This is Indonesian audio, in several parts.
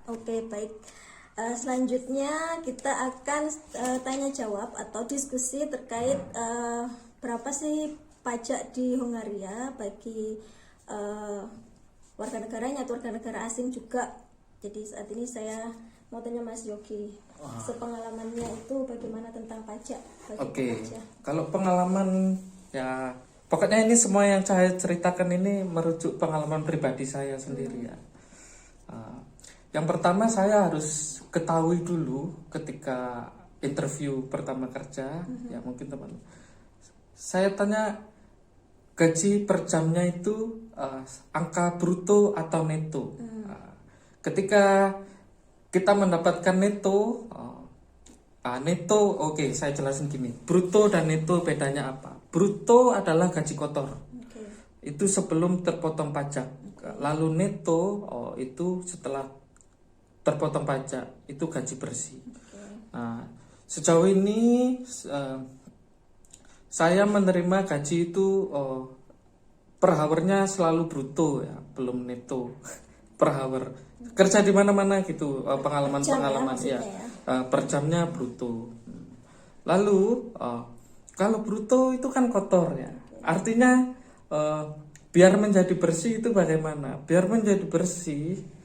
Oke, baik. Selanjutnya kita akan tanya jawab atau diskusi terkait berapa sih pajak di Hongaria bagi warga negaranya atau warga negara asing juga. Jadi saat ini saya mau tanya Mas Yogi, sepengalamannya itu bagaimana tentang pajak bagi pekerja? Kalau pengalaman ya pokoknya ini semua yang saya ceritakan ini merujuk pengalaman pribadi saya sendiri ya. Yang pertama saya harus ketahui dulu ketika interview pertama kerja, ya mungkin teman. Saya tanya gaji per jamnya itu angka bruto atau neto. Ketika kita mendapatkan neto, neto, oke, saya jelasin gini. Bruto dan neto bedanya apa? Bruto adalah gaji kotor. Itu sebelum terpotong pajak. Lalu neto itu setelah terpotong pajak, itu gaji bersih. Nah, sejauh ini saya menerima gaji itu per hournya selalu bruto ya, belum neto. Per hour kerja di mana-mana gitu, pengalaman-pengalaman ya, per jamnya bruto. Lalu kalau bruto itu kan kotor ya, artinya biar menjadi bersih itu bagaimana? Biar menjadi bersih,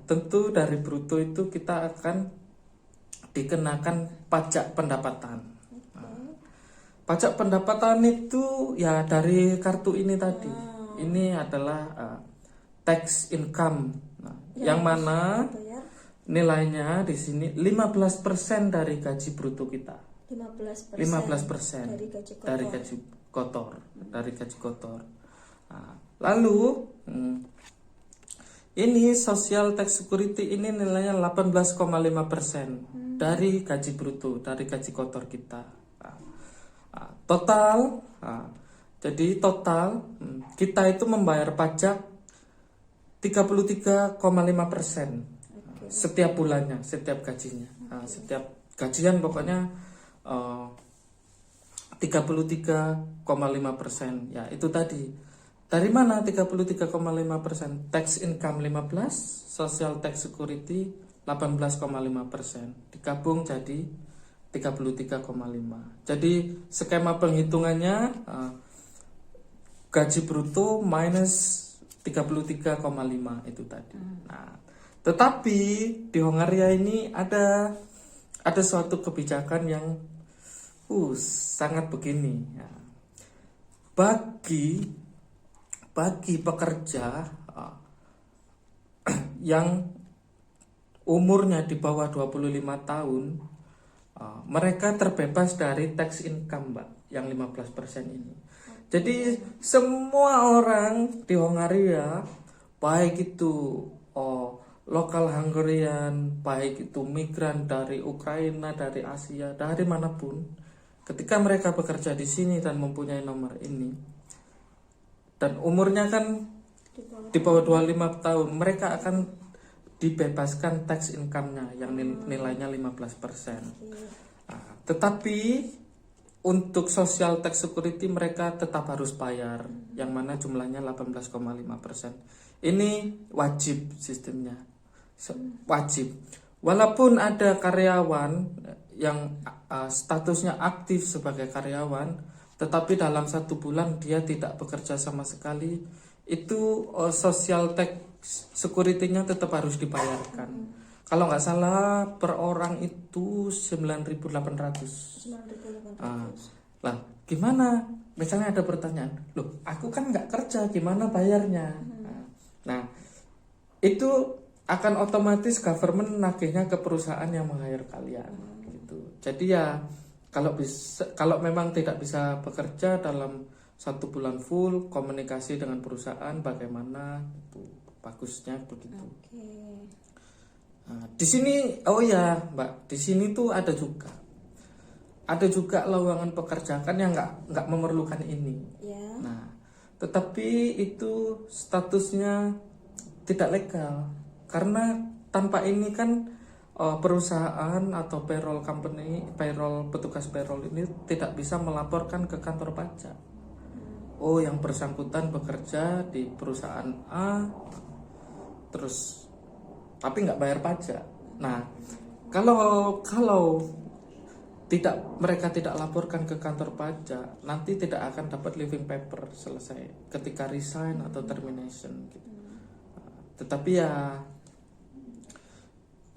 tentu dari bruto itu kita akan dikenakan pajak pendapatan. Pajak pendapatan itu ya dari kartu ini tadi. Ini adalah tax income. Yang mana nilainya di sini 15% dari gaji bruto kita. 15% dari gaji kotor. Lalu ini social tax security ini nilainya 18,5% dari gaji bruto, dari gaji kotor kita. Jadi total kita itu membayar pajak 33,5% setiap bulannya, setiap gajinya. Setiap gajian pokoknya 33,5%. Ya, itu tadi. Dari mana 33,5%? Tax income 15, social tax security 18,5%. Digabung jadi 33,5. Jadi skema penghitungannya gaji bruto minus 33,5 itu tadi. Nah, tetapi di Hongaria ini ada suatu kebijakan yang sangat begini ya. Bagi pekerja yang umurnya di bawah 25 tahun, mereka terbebas dari tax income, Mbak, yang 15% ini. Jadi semua orang di Hongaria, baik itu lokal Hungarian, baik itu migran dari Ukraina, dari Asia, dari manapun, ketika mereka bekerja di sini dan mempunyai nomor ini, dan umurnya kan di bawah 25 tahun, mereka akan dibebaskan tax income-nya yang nilainya 15%. Tetapi untuk social tax security mereka tetap harus bayar, yang mana jumlahnya 18,5%. Ini wajib sistemnya, wajib. Walaupun ada karyawan yang statusnya aktif sebagai karyawan, tetapi dalam 1 bulan dia tidak bekerja sama sekali, itu social tax security-nya tetap harus dibayarkan. Kalau nggak salah per orang itu 9.800. Lah, gimana? Misalnya ada pertanyaan, loh, aku kan nggak kerja, gimana bayarnya? Nah, itu akan otomatis government nagihnya ke perusahaan yang meng-hire kalian, gitu. Jadi ya, kalau memang tidak bisa bekerja dalam 1 bulan full, komunikasi dengan perusahaan bagaimana, itu bagusnya begitu. Nah, di sini, Mbak, di sini tuh ada juga lowongan pekerjaan yang nggak memerlukan ini. Nah, tetapi itu statusnya tidak legal, karena tanpa ini kan perusahaan atau petugas payroll ini tidak bisa melaporkan ke kantor pajak. Yang bersangkutan bekerja di perusahaan A, terus tapi nggak bayar pajak. Nah, kalau mereka tidak laporkan ke kantor pajak, nanti tidak akan dapat living paper selesai ketika resign atau termination gitu. Tetapi ya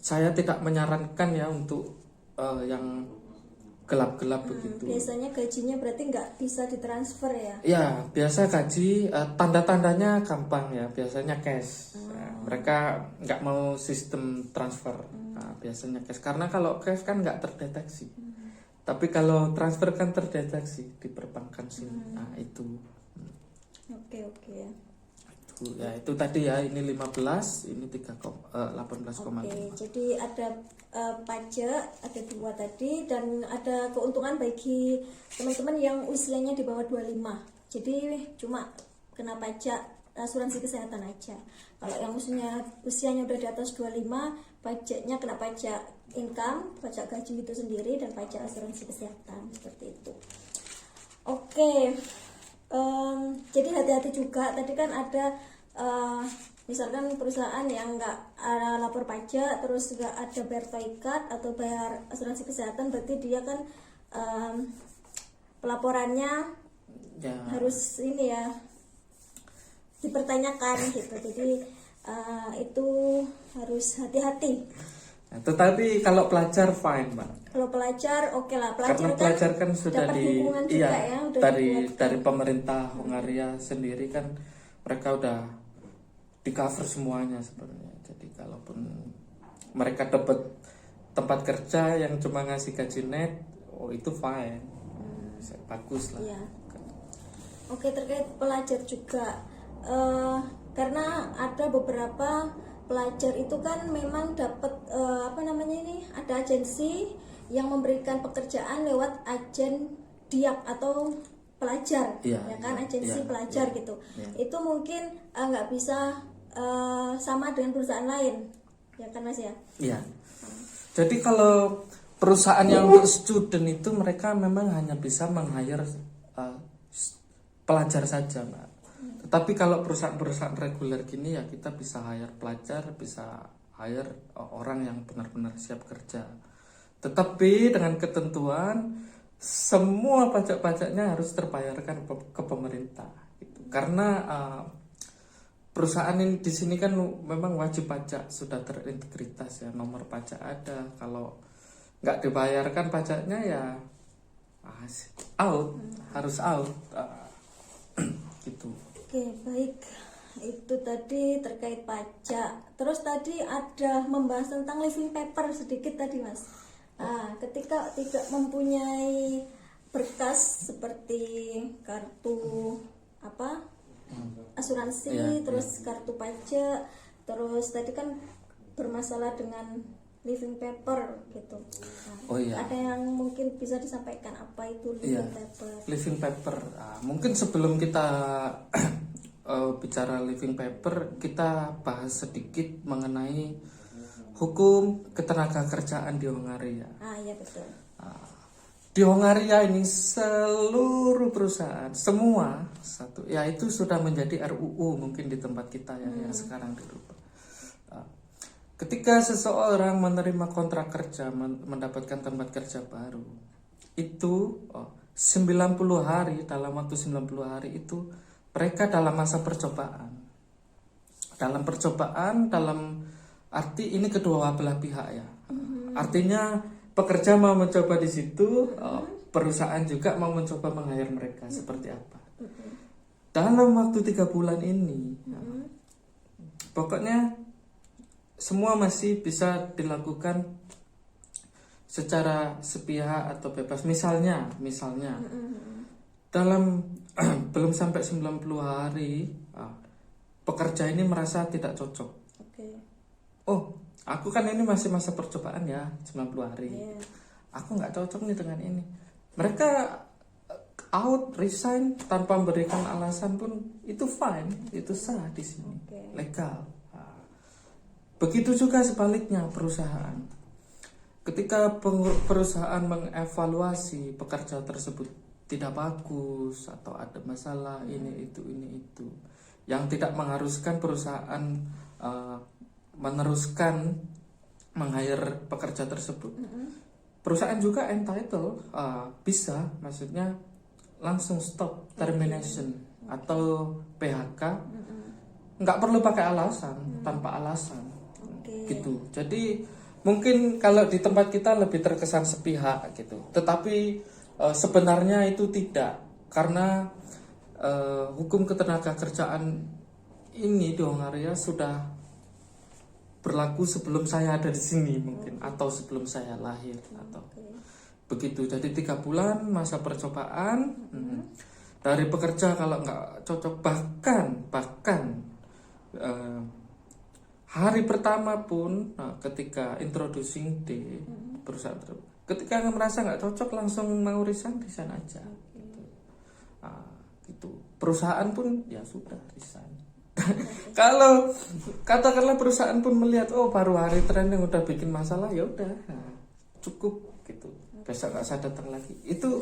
saya tidak menyarankan ya untuk yang gelap-gelap begitu. Biasanya gajinya berarti nggak bisa ditransfer ya? Ya, biasa gaji tanda-tandanya gampang ya, biasanya cash. Nah, mereka nggak mau sistem transfer. Nah, biasanya cash karena kalau cash kan nggak terdeteksi. Tapi kalau transfer kan terdeteksi di perbankan sini. Nah, itu. Oke. Ya, itu tadi ya, ini 15, ini 18,5. Oke, jadi ada pajak, ada 2 tadi, dan ada keuntungan bagi teman-teman yang usianya di bawah 25. Jadi cuma kena pajak asuransi kesehatan aja. Kalau yang usianya udah di atas 25, pajaknya kena pajak income, pajak gaji itu sendiri, dan pajak asuransi kesehatan, seperti itu. Oke. Jadi hati-hati juga, tadi kan ada misalkan perusahaan yang nggak lapor pajak, terus nggak ada bayar toikat atau bayar asuransi kesehatan, berarti dia kan pelaporannya Ya. harus ini ya dipertanyakan gitu. Jadi itu harus hati-hati. Nah, tetapi kalau pelajar fine, Mbak. Kalau pelajar oke lah, Karena pelajar kan sudah dapat dukungan juga ya, udah dari pemerintah Hongaria sendiri kan mereka udah di cover semuanya sebenarnya. Jadi kalaupun mereka dapat tempat kerja yang cuma ngasih gaji net, itu fine, bagus lah. Iya. Oke, terkait pelajar juga, karena ada beberapa pelajar itu kan memang dapat ada agensi yang memberikan pekerjaan lewat agen diap atau pelajar, ya kan, agensi pelajar gitu. Itu mungkin nggak bisa sama dengan perusahaan lain, ya kan Mas ya? Iya. Jadi kalau perusahaan yang untuk student itu mereka memang hanya bisa meng-hire pelajar saja, Mbak. Tetapi kalau perusahaan-perusahaan reguler gini ya kita bisa hire pelajar, bisa hire orang yang benar-benar siap kerja. Tetapi dengan ketentuan semua pajak-pajaknya harus terbayarkan ke pemerintah gitu. Karena perusahaan ini di sini kan memang wajib pajak sudah terintegritas ya, nomor pajak ada. Kalau nggak dibayarkan pajaknya ya harus out gitu. Oke, baik. Itu tadi terkait pajak. Terus tadi ada membahas tentang living paper sedikit tadi, Mas. Ketika tidak mempunyai berkas seperti kartu asuransi, terus kartu pajak, terus tadi kan bermasalah dengan living paper gitu. Ada yang mungkin bisa disampaikan apa itu living paper? Living paper, mungkin sebelum kita bicara living paper, kita bahas sedikit mengenai hukum ketenaga kerjaan di Hongaria. Iya betul. Di Hongaria ini seluruh perusahaan semua itu sudah menjadi RUU mungkin di tempat kita ya yang sekarang dirubah. Ketika seseorang menerima kontrak kerja, mendapatkan tempat kerja baru, itu 90 hari, dalam waktu 90 hari itu mereka dalam masa percobaan. Dalam arti ini kedua belah pihak ya. Artinya pekerja mau mencoba di situ, perusahaan juga mau mencoba meng-hire mereka seperti apa. Dalam waktu 3 bulan ini, pokoknya semua masih bisa dilakukan secara sepihak atau bebas. Misalnya dalam belum sampai 90 hari pekerja ini merasa tidak cocok. Aku kan ini masih masa percobaan ya, 90 hari. Aku nggak cocok nih dengan ini. Mereka resign tanpa memberikan alasan pun itu fine, itu sah di sini, legal. Begitu juga sebaliknya perusahaan. Ketika perusahaan mengevaluasi pekerja tersebut tidak bagus atau ada masalah ini itu yang tidak mengharuskan perusahaan meneruskan meng-hire pekerja tersebut, perusahaan juga entitled bisa, maksudnya langsung stop termination atau PHK, nggak perlu pakai alasan, tanpa alasan, gitu. Jadi mungkin kalau di tempat kita lebih terkesan sepihak gitu, tetapi sebenarnya itu tidak, karena hukum ketenagakerjaan ini di Hongaria sudah berlaku sebelum saya ada di sini mungkin, atau sebelum saya lahir atau begitu. Jadi 3 bulan masa percobaan. Dari pekerja kalau nggak cocok, bahkan hari pertama pun, ketika introducing day perusahaan, ketika merasa nggak cocok langsung mau resign aja gitu. Gitu. Perusahaan pun ya sudah resign. Kalau katakanlah perusahaan pun melihat oh baru hari training udah bikin masalah, ya udah cukup gitu, besok nggak saya datang lagi, itu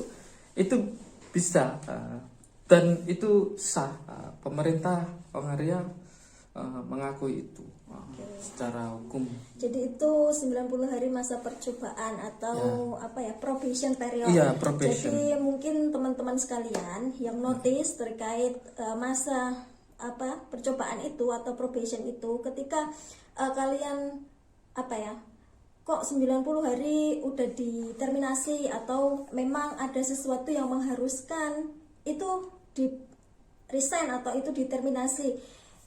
bisa, dan itu sah. Pemerintah Hongaria mengakui itu secara hukum. Jadi itu 90 hari masa percobaan atau probation period. Iya, probation. Jadi mungkin teman-teman sekalian yang notice terkait masa percobaan itu atau probation itu, ketika kalian kok 90 hari udah diterminasi atau memang ada sesuatu yang mengharuskan itu di resign atau itu diterminasi,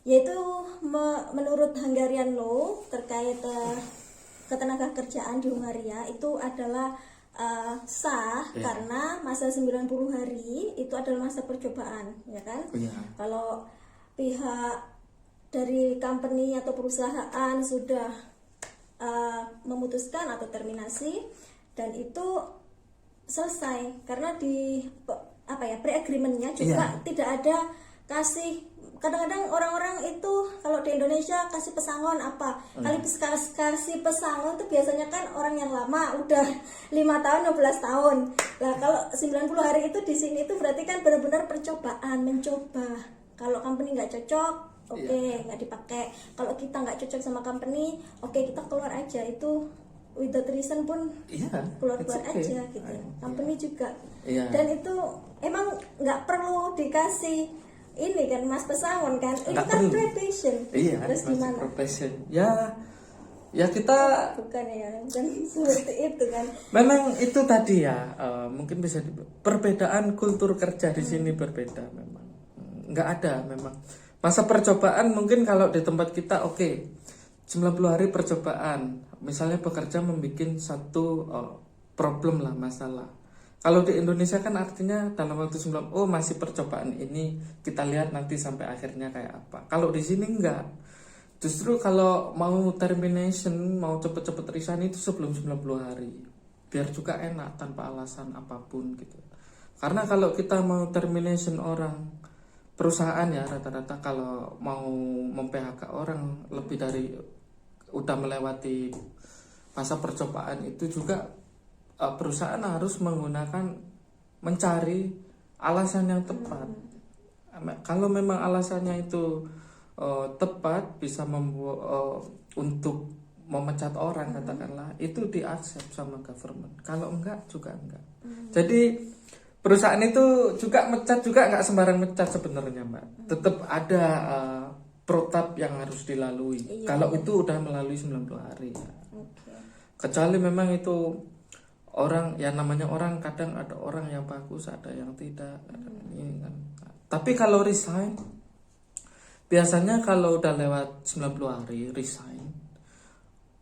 yaitu menurut Hungarian law terkait ketenagakerjaan di Hungaria itu adalah sah, karena masa 90 hari itu adalah masa percobaan, ya kan? Kalau pihak dari company atau perusahaan sudah memutuskan atau terminasi, dan itu selesai, karena di pre-agreementnya juga tidak ada kasih. Kadang-kadang orang-orang itu kalau di Indonesia kasih pesangon kasih pesangon itu biasanya kan orang yang lama udah 5 tahun 15 tahun. Nah kalau 90 hari itu di sini itu berarti kan benar-benar percobaan, mencoba. Kalau company nggak cocok, nggak dipakai. Kalau kita nggak cocok sama company, kita keluar aja. Itu without reason pun keluar aja gitu. Company juga. Dan itu emang nggak perlu dikasih ini kan mas pesangon kan. Ini kan probation. Terus gimana? Probation. Ya kita bukan ya, dan seperti itu kan. Memang itu tadi ya, mungkin bisa perbedaan kultur kerja di sini berbeda memang. Nggak ada memang masa percobaan. Mungkin kalau di tempat kita 90 hari percobaan, misalnya pekerja membuat satu problem lah, masalah. Kalau di Indonesia kan artinya dalam waktu 9 masih percobaan ini, kita lihat nanti sampai akhirnya kayak apa. Kalau di sini enggak, justru kalau mau termination, mau cepet-cepet resign itu sebelum 90 hari, biar juga enak tanpa alasan apapun gitu. Karena kalau kita mau termination orang, perusahaan ya rata-rata kalau mau mem-PHK orang lebih dari udah melewati masa percobaan itu juga, perusahaan harus mencari alasan yang tepat. Kalau memang alasannya itu tepat, bisa membuat untuk memecat orang katakanlah, itu di-accept sama government. Kalau enggak juga enggak. Jadi perusahaan itu juga mecat juga nggak sembarang mecat sebenarnya Mbak. Tetap ada protap yang harus dilalui. Kalau itu udah melalui 90 hari ya. Kecuali memang itu orang, ya namanya orang, kadang ada orang yang bagus, ada yang tidak, ada ini kan. Tapi kalau resign, biasanya kalau udah lewat 90 hari resign,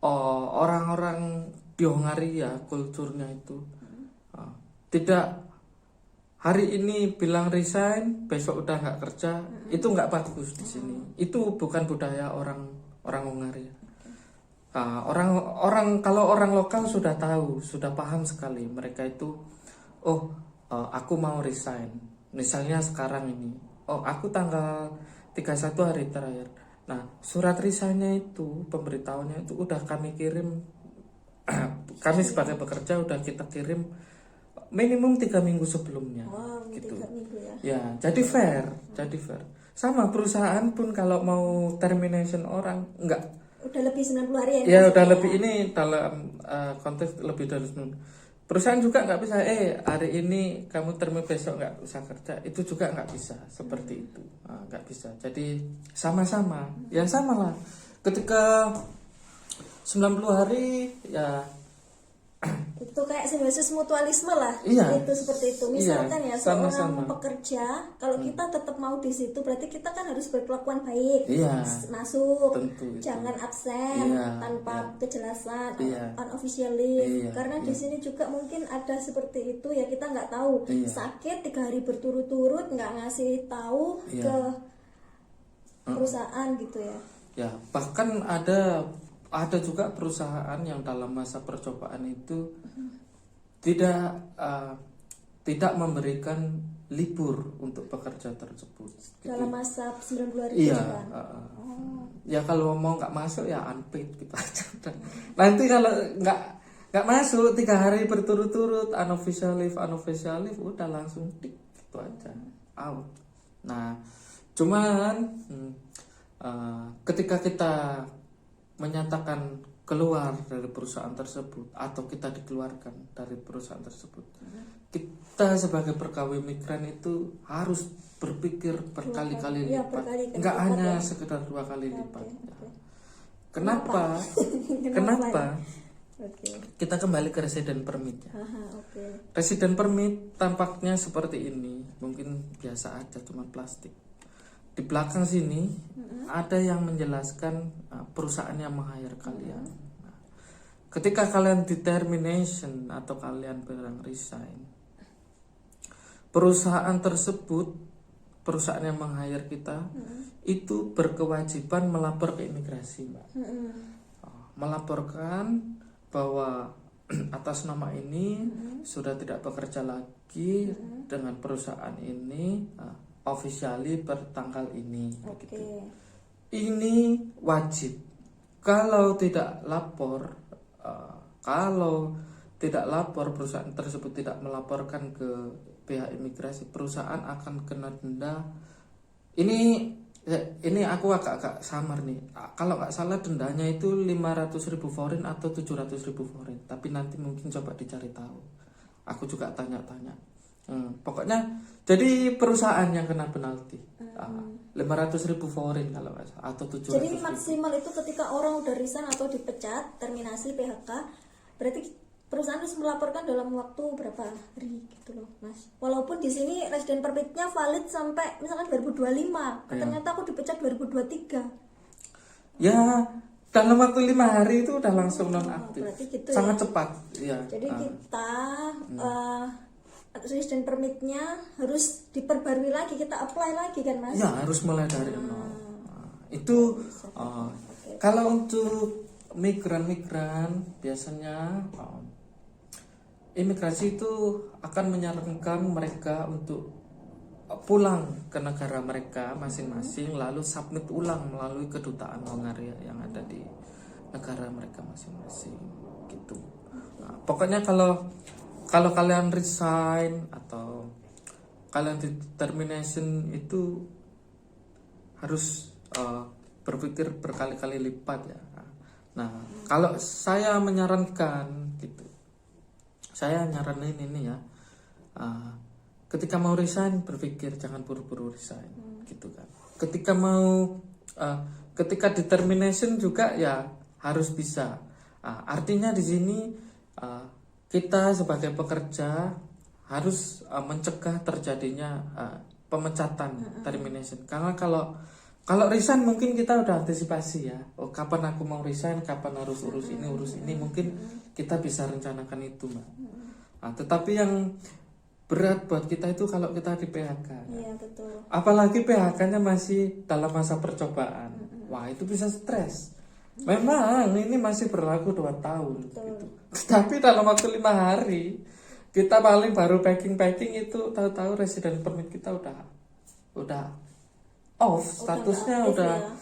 orang-orang di Hongaria kulturnya itu tidak hari ini bilang resign, besok udah nggak kerja, itu nggak bagus di sini. Itu bukan budaya orang Hongaria. Kalau orang lokal sudah tahu, sudah paham sekali. Mereka itu, aku mau resign. Misalnya sekarang ini, aku tanggal 31 hari terakhir. Nah, surat resignnya itu, pemberitahuannya itu udah kami kirim. Kami sebagai pekerja udah kita kirim minimum 3 minggu sebelumnya. Gitu. 3 minggu ya. Ya, jadi fair. Sama perusahaan pun kalau mau termination orang, udah lebih 90 hari ya. Ya Mas, udah ya? lebih ini dalam konteks lebih dari 90. Perusahaan juga nggak bisa hari ini kamu terima besok nggak usah kerja, itu juga nggak bisa seperti itu. Nggak bisa. Jadi sama-sama ya sama lah ketika 90 hari ya Itu kayak simbiosis mutualisme lah. Iya. Itu seperti itu. Misalkan Iya, ya seorang sama-sama. pekerja, kalau kita tetap mau di situ berarti kita kan harus berkelakuan baik. Iya. Masuk, Tentu itu. jangan absen Iya, tanpa iya. kejelasan, Iya. unofficial leave. Iya, Karena di iya. sini juga mungkin ada seperti itu ya, kita nggak tahu. Iya. Sakit 3 hari berturut-turut nggak ngasih tahu Iya. ke perusahaan gitu ya. Ya, bahkan ada juga perusahaan yang dalam masa percobaan itu tidak memberikan libur untuk pekerja tersebut. Dalam masa 90 hari Iya. itu kan. Ya kalau mau nggak masuk ya unpaid gitu aja. Nanti kalau nggak masuk 3 hari berturut-turut unofficial leave udah langsung tik gitu aja out. Nah, cuman ketika kita menyatakan keluar dari perusahaan tersebut atau kita dikeluarkan dari perusahaan tersebut, kita sebagai pegawai migran itu harus berpikir berkali-kali Iya, lipat, berkali-kali nggak lipat hanya ya. sekedar 2 kali lipat. oke. Kenapa? Kenapa? Oke. Kita kembali ke resident permit ya. Oke. Resident permit tampaknya seperti ini, mungkin biasa aja cuma plastik. Di belakang sini ada yang menjelaskan perusahaan yang meng-hire kalian. Nah, ketika kalian determination atau kalian bilang resign, perusahaan tersebut, perusahaan yang meng-hire kita itu berkewajiban melapor ke imigrasi, Mbak. Melaporkan bahwa atas nama ini sudah tidak bekerja lagi dengan perusahaan ini officially bertanggal ini. Oke. Gitu. Ini wajib. Kalau tidak lapor, perusahaan tersebut tidak melaporkan ke pihak imigrasi, perusahaan akan kena denda. Ini aku agak samar nih. Kalau nggak salah dendanya itu 500.000 foreign atau 700.000 foreign. Tapi nanti mungkin coba dicari tahu. Aku juga tanya-tanya. Pokoknya jadi perusahaan yang kena penalti 500.000 foreign kalau nggak salah atau 700.000. Jadi maksimal itu ketika orang udah resign atau dipecat, terminasi PHK, berarti perusahaan harus melaporkan dalam waktu berapa hari gitu loh, Mas. Walaupun di sini resident permitnya valid sampai misalkan 2025, ternyata aku dipecat 2023. Ya, dalam waktu 5 hari itu udah langsung nonaktif. Berarti gitu sangat ya. cepat. Ya. Jadi kita resident permitnya harus diperbarui lagi, kita apply lagi kan, Mas? Ya, harus mulai dari nol. Itu kalau untuk migran-migran biasanya imigrasi itu akan menyarankan mereka untuk pulang ke negara mereka masing-masing, lalu submit ulang melalui kedutaan Hongaria yang ada di negara mereka masing-masing gitu. Pokoknya kalau kalian resign atau kalian determination itu harus berpikir berkali-kali lipat ya. Nah, kalau saya menyarankan gitu, saya nyaranin ini ya, ketika mau resign berpikir jangan buru-buru resign gitu kan. Ketika determination juga ya harus bisa. Artinya di sini kita sebagai pekerja harus mencegah terjadinya pemecatan, termination. Karena kalau resign mungkin kita udah antisipasi ya. Oh, kapan aku mau resign, kapan harus urus ini, mungkin kita bisa rencanakan itu, Mbak. Tetapi yang berat buat kita itu kalau kita di PHK. Iya, betul. Apalagi PHK-nya masih dalam masa percobaan. Wah, itu bisa stres. Memang ini masih berlaku 2 tahun gitu. Tapi dalam waktu 5 hari kita paling baru packing itu tahu-tahu resident permit kita udah off, statusnya udah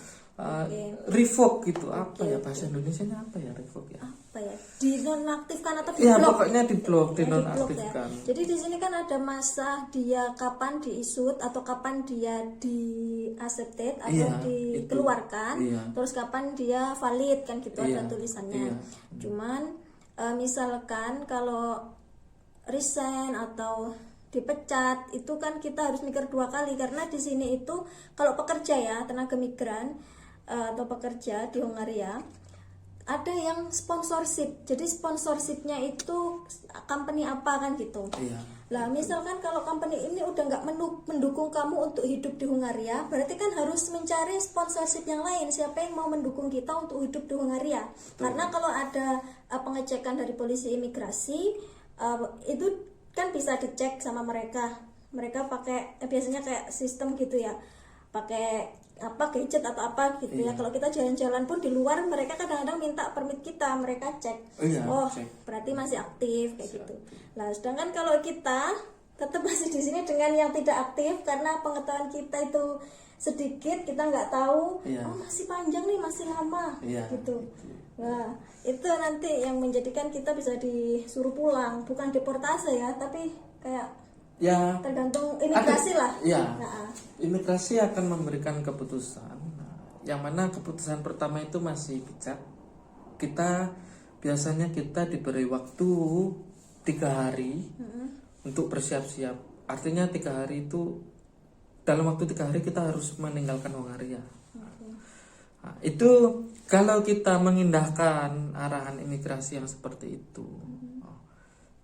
revoke gitu. Apa ya bahasa Indonesianya apa ya revoke ya? Apa ya? Dinonaktifkan atau Ya, di-blok? pokoknya di-blok, Ya, di-blok dinonaktifkan. ya. Jadi di sini kan ada masa dia kapan diisut atau kapan dia accepted atau Iya, dikeluarkan, iya. terus kapan dia valid kan gitu, Iya, ada tulisannya. iya. Cuman misalkan kalau resign atau dipecat itu kan kita harus mikir 2 kali, karena di sini itu kalau pekerja ya, tenaga migran atau pekerja di Hongaria ada yang sponsorship. Jadi sponsorshipnya itu company apa kan gitu. Iya. Lah misalkan kalau company ini udah nggak mendukung kamu untuk hidup di Hungaria, berarti kan harus mencari sponsorship yang lain. Siapa yang mau mendukung kita untuk hidup di Hungaria? Karena kalau ada pengecekan dari polisi imigrasi, itu kan bisa dicek sama mereka. Mereka pakai biasanya kayak sistem gitu ya, pakai apa gadget atau apa gitu ya. Kalau kita jalan-jalan pun di luar, mereka kadang-kadang minta permit kita, mereka cek. Iya, cek. Berarti masih aktif kayak gitu. Nah, sedangkan kalau kita tetap masih di sini dengan yang tidak aktif karena pengetahuan kita itu sedikit, kita nggak tahu. Iya. Oh, masih panjang nih, masih lama Iya, gitu. Nah, itu nanti yang menjadikan kita bisa disuruh pulang, bukan deportase ya, tapi kayak Ya, tergantung imigrasi lah. ya, Nah, imigrasi akan memberikan keputusan. Yang mana keputusan pertama itu masih bijak. Biasanya kita diberi waktu 3 hari untuk bersiap-siap. Artinya 3 hari itu, dalam waktu 3 hari kita harus meninggalkan Hongaria. Nah, itu kalau kita mengindahkan arahan imigrasi yang seperti itu,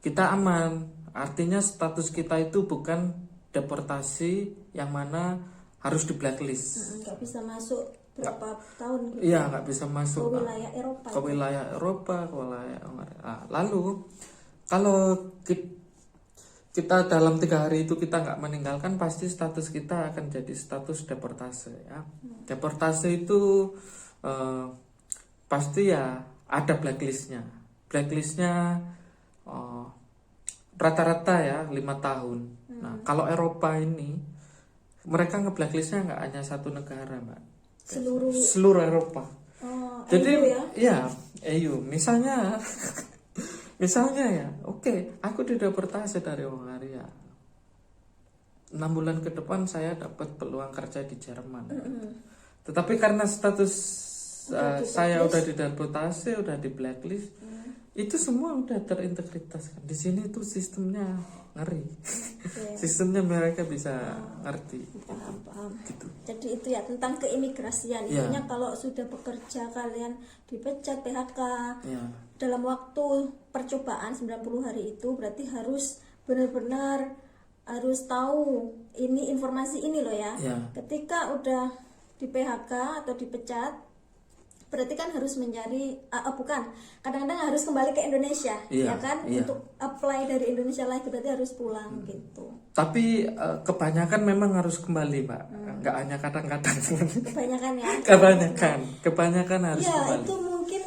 kita aman. Artinya status kita itu bukan deportasi yang mana harus di blacklist. nggak bisa masuk berapa tahun gitu. Iya, nggak bisa masuk Ke wilayah Eropa. ke wilayah Eropa, ke wilayah Hongaria. Lalu kalau kita dalam 3 hari itu kita nggak meninggalkan, pasti status kita akan jadi status deportase ya. Deportase itu pasti ya ada blacklistnya. Blacklistnya rata-rata ya 5 tahun. Nah, kalau Eropa ini mereka nge-blacklistnya nggak hanya satu negara, Mbak. Seluruh Eropa. Jadi EU ya? EU. Misalnya ya, oke, aku dideportasi dari Hongaria. 6 bulan ke depan saya dapat peluang kerja di Jerman. Tetapi karena status saya udah dideportasi, udah di blacklist, itu semua udah terintegritas kan. Di sini tuh sistemnya ngeri. Sistemnya mereka bisa ngerti. Paham. Gitu. Jadi itu ya tentang keimigrasian. Intinya kalau sudah bekerja kalian dipecat, PHK dalam waktu percobaan 90 hari itu, berarti harus benar-benar harus tahu ini informasi ini loh ya. Ketika udah di PHK atau dipecat, berarti kan harus mencari kadang-kadang harus kembali ke Indonesia ya kan, untuk apply dari Indonesia lagi, berarti harus pulang gitu. Tapi kebanyakan memang harus kembali, Pak. Nggak hanya kadang-kadang. Kebanyakan ya. Kebanyakan harus kembali. Ya itu mungkin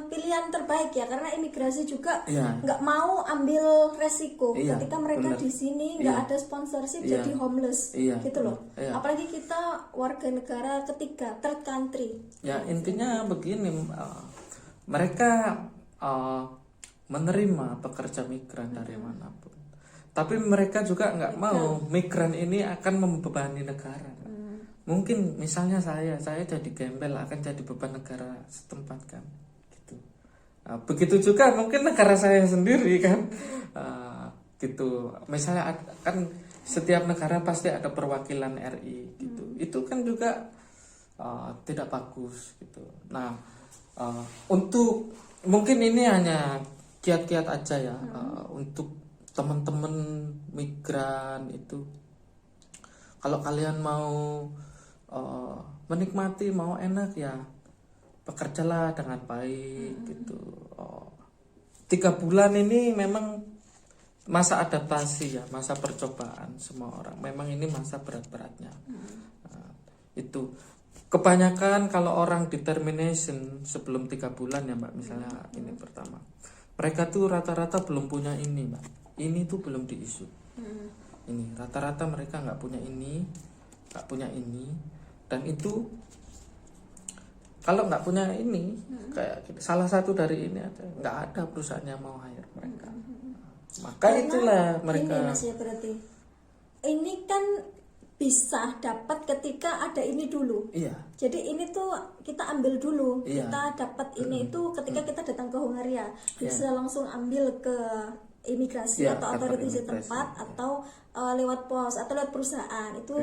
pilihan terbaik ya, karena imigrasi juga nggak mau ambil resiko ketika mereka di sini nggak ada sponsorship, jadi homeless gitu loh. Apalagi kita warga negara ketiga, third country. Ya intinya begini, mereka menerima pekerja migran dari manapun, tapi mereka juga nggak mau migran ini akan membebani negara. Mungkin misalnya saya jadi gembel akan jadi beban negara setempat kan. Begitu juga mungkin negara saya sendiri kan, gitu. Misalnya kan setiap negara pasti ada perwakilan RI gitu. Itu kan juga tidak bagus gitu. Nah, untuk mungkin ini hanya kiat-kiat aja ya, untuk teman-teman migran itu. Kalau kalian mau menikmati, mau enak ya, bekerjalah dengan baik gitu. 3 bulan ini memang masa adaptasi ya, masa percobaan semua orang. Memang ini masa berat-beratnya. Itu kebanyakan kalau orang determination sebelum 3 bulan ya, Mbak, misalnya ini pertama, mereka tuh rata-rata belum punya ini, Mbak. Ini tuh belum diisu. Ini rata-rata mereka nggak punya ini, dan itu kalau nggak punya ini, kayak salah satu dari ini ada, nggak ada perusahaan yang mau hire mereka. Maka Karena itulah mereka. Ini Mas ya, berarti ini kan bisa dapat ketika ada ini dulu. Iya. Jadi ini tuh kita ambil dulu, Iya. kita dapat ini itu ketika kita datang ke Hongaria, bisa langsung ambil ke imigrasi Iya, atau kantor otoritas imigrasi, tempat iya. atau lewat pos atau lewat perusahaan itu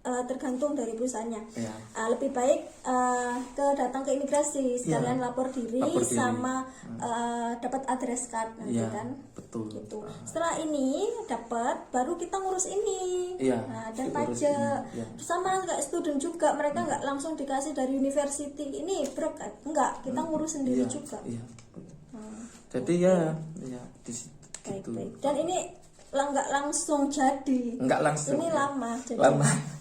tergantung dari perusahaannya. Iya. Lebih baik datang ke imigrasi sekalian lapor diri, Lapor diri. sama dapat address card nanti Iya, kan. betul. Gitu. Setelah ini dapat, baru kita ngurus ini. Iya, Nah, dan diurus pajak. ini, iya. Sama kayak student juga, mereka nggak langsung dikasih dari university. Ini bro, enggak, kita ngurus sendiri Iya, juga. iya. Hmm, Jadi ya di baik, gitu. baik. Dan ini nggak langsung jadi. Enggak langsung. Ini lama. Jadi Lama.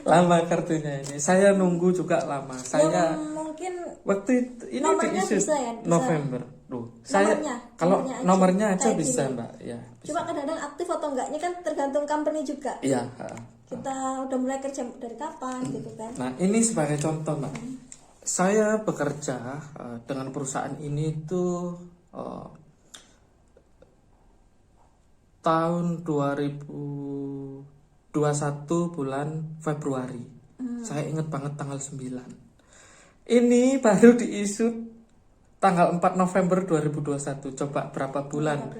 Lama kartunya ini. Saya nunggu juga lama. Saya mungkin waktu itu ini nomornya diisi bisa ya, bisa. November. Loh, saya kalau nomornya aja kayak bisa, gini. Mbak. Ya. Bisa. Cuma kadang-kadang aktif atau enggaknya kan tergantung company juga. Iya, Kita udah mulai kerja dari kapan gitu kan. Nah, ini sebagai contoh, Mbak. Saya bekerja dengan perusahaan ini tuh tahun 2021 bulan Februari. Saya ingat banget tanggal 9. Ini baru diisu tanggal 4 November 2021. Coba berapa bulan?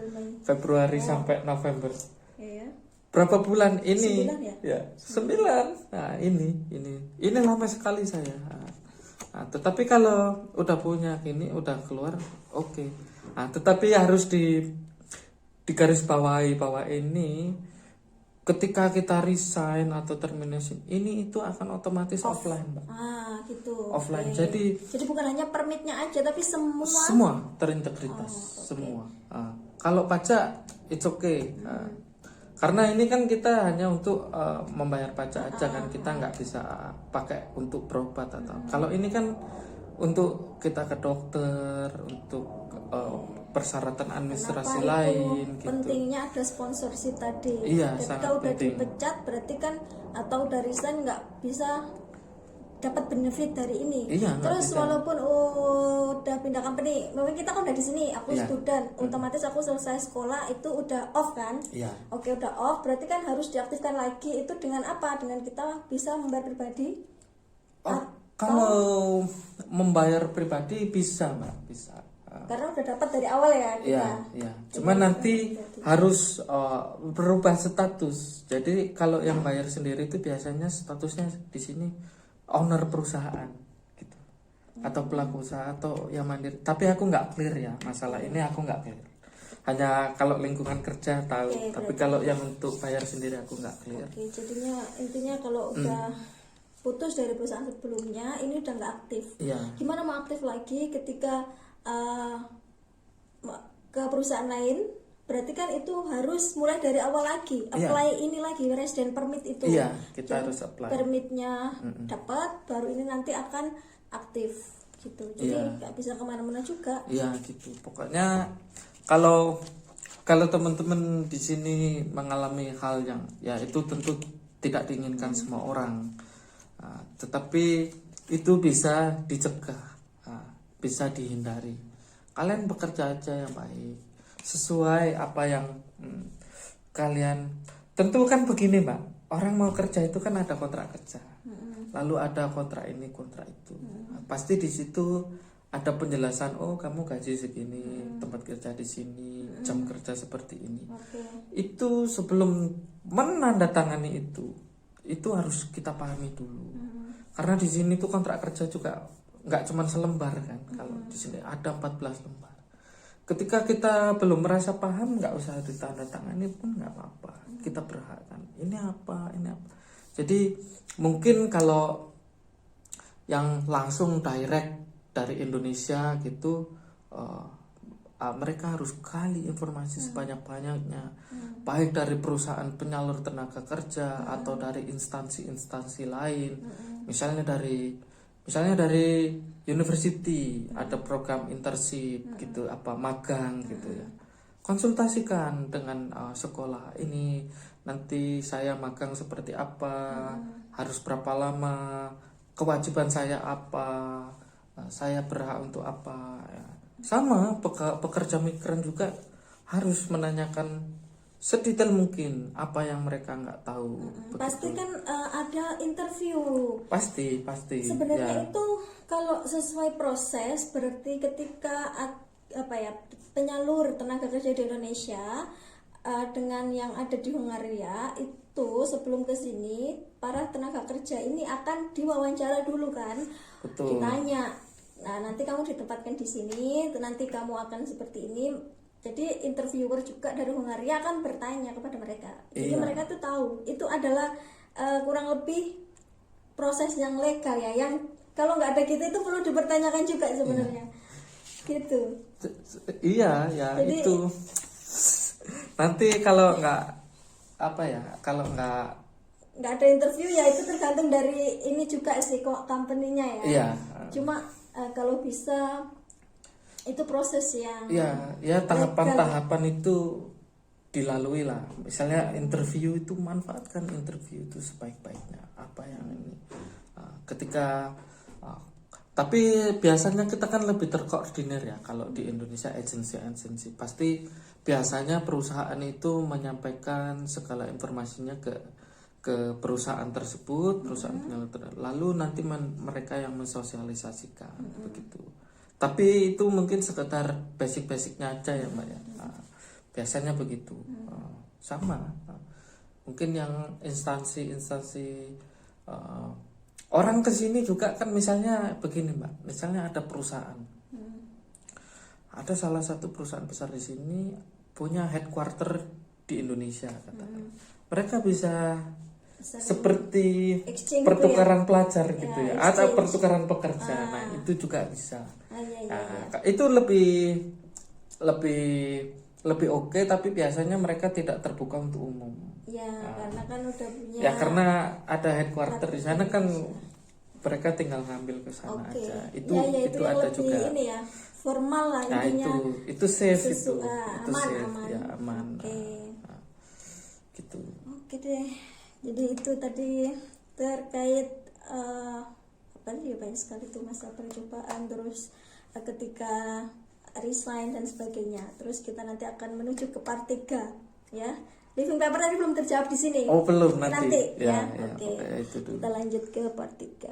Februari sampai November. Iya. Berapa bulan ini? 9 ya? Ya, 9. Nah, ini lama sekali saya. Nah, tetapi kalau udah punya ini udah keluar, oke. Nah, tetapi harus digaris bawahi bahwa ini ketika kita resign atau termination ini itu akan otomatis offline, Mbak. Gitu. Offline. Oke. Jadi bukan hanya permitnya aja tapi semua. semua terintegritas, semua. Kalau pajak it's okay. Karena ini kan kita hanya untuk membayar pajak aja kan, kita nggak bisa pakai untuk berobat atau. Kalau ini kan untuk kita ke dokter, untuk persyaratan administrasi Kenapa lain itu gitu. pentingnya ada sponsorship tadi. Iya, Ketika sangat udah penting. dipecat berarti kan atau udah resign nggak bisa dapat benefit dari ini. Iya, nggak Terus bisa. walaupun udah pindah company, mungkin kita kan udah di sini, aku Iya. student, otomatis aku selesai sekolah itu udah off kan? Iya. Oke, udah off, berarti kan harus diaktifkan lagi. Itu dengan apa? Dengan kita bisa membayar pribadi? Kalau membayar pribadi bisa, Mbak, bisa. Karena udah dapat dari awal ya kita. Iya, iya. Cuma nanti harus berubah status. Jadi kalau yang bayar sendiri itu biasanya statusnya di sini owner perusahaan gitu. Atau pelaku usaha atau yang mandiri. Tapi aku nggak clear ya masalah ini, aku nggak clear. Hanya kalau lingkungan kerja tahu, tapi kalau yang untuk bayar sendiri aku nggak clear. Oke, jadinya intinya kalau udah putus dari perusahaan sebelumnya, ini udah nggak aktif. Iya. Gimana mau aktif lagi ketika ke perusahaan lain? Berarti kan itu harus mulai dari awal lagi, apply ini lagi resident permit itu. Iya, kita Dan harus apply. Permitnya dapat, baru ini nanti akan aktif gitu. Jadi Iya. nggak bisa kemana-mana juga. Iya gitu. Pokoknya kalau teman-teman di sini mengalami hal yang ya itu tentu tidak diinginkan semua orang. Tetapi itu bisa dicegah, bisa dihindari. Kalian bekerja aja yang baik, sesuai apa yang kalian. Tentu kan begini, Mbak. Orang mau kerja itu kan ada kontrak kerja. Lalu ada kontrak ini, kontrak itu. Pasti di situ ada penjelasan, oh kamu gaji segini, tempat kerja di sini, jam kerja seperti ini. Itu sebelum menandatangani itu harus kita pahami dulu. Karena di sini tuh kontrak kerja juga nggak cuma selembar kan. Kalau di sini ada 14 lembar. Ketika kita belum merasa paham, nggak usah ditandatangani pun nggak apa-apa. Kita berhak kan. Ini apa. Jadi mungkin kalau yang langsung direct dari Indonesia gitu, mereka harus gali informasi sebanyak-banyaknya, baik dari perusahaan penyalur tenaga kerja atau dari instansi-instansi lain, misalnya dari university ada program internship gitu, magang gitu ya. Konsultasikan dengan sekolah ini, nanti saya magang seperti apa, harus berapa lama, kewajiban saya apa, saya berhak untuk apa ya. Sama pekerja migran juga harus menanyakan sedetail mungkin apa yang mereka nggak tahu. Pasti begitu. kan ada interview. Pasti Sebenarnya ya. itu kalau sesuai proses berarti ketika penyalur tenaga kerja di Indonesia dengan yang ada di Hungaria itu sebelum ke sini para tenaga kerja ini akan diwawancara dulu kan. Betul. Ditanya, nah nanti kamu ditempatkan di sini, nanti kamu akan seperti ini. Jadi interviewer juga dari Hungaria akan bertanya kepada mereka. Jadi Iya. mereka tuh tahu itu adalah kurang lebih proses yang legal ya. Yang kalau nggak ada gitu itu perlu dipertanyakan juga sebenarnya. Gitu. Iya ya. Jadi- Itu nanti kalau kalau Nggak ada interview ya itu tergantung dari ini juga sih kok company-nya ya. iya. Cuma kalau bisa itu proses yang Ya tahapan-tahapan itu dilalui lah. Misalnya interview itu, manfaatkan interview itu sebaik-baiknya. Apa yang ini ketika tapi biasanya kita kan lebih terkoordinir ya kalau di Indonesia, agensi pasti biasanya perusahaan itu menyampaikan segala informasinya ke perusahaan tersebut, perusahaan penyalur, lalu nanti mereka yang mensosialisasikan begitu. Tapi itu mungkin sekedar basic-basicnya aja ya Mbak ya. Biasanya begitu. Sama. Mungkin yang instansi-instansi orang kesini juga kan, misalnya begini Mbak. Misalnya ada perusahaan. Ada salah satu perusahaan besar di sini punya headquarter di Indonesia katakan. Mereka bisa seperti exchange pertukaran pelajar gitu ya, atau exchange. pertukaran pekerja. Nah, itu juga bisa. Iya. Itu lebih oke, tapi biasanya mereka tidak terbuka untuk umum. Ya, karena kan udah punya. Ya karena ada headquarter di sana kan, mereka tinggal ngambil ke sana Oke. aja. Itu yang ada lebih juga. ini ya, formal lah Nah, intinya. itu safe itu aman, safe aman. ya, aman. Oke. Nah, gitu. Oke deh. Jadi itu tadi terkait banyak sekali tuh masa percobaan, terus ketika resign dan sebagainya. Terus kita nanti akan menuju ke part 3 ya. Living paper tadi belum terjawab di sini. Oh belum nanti. Ya. Ya, Oke. itu dulu. Kita lanjut ke part 3.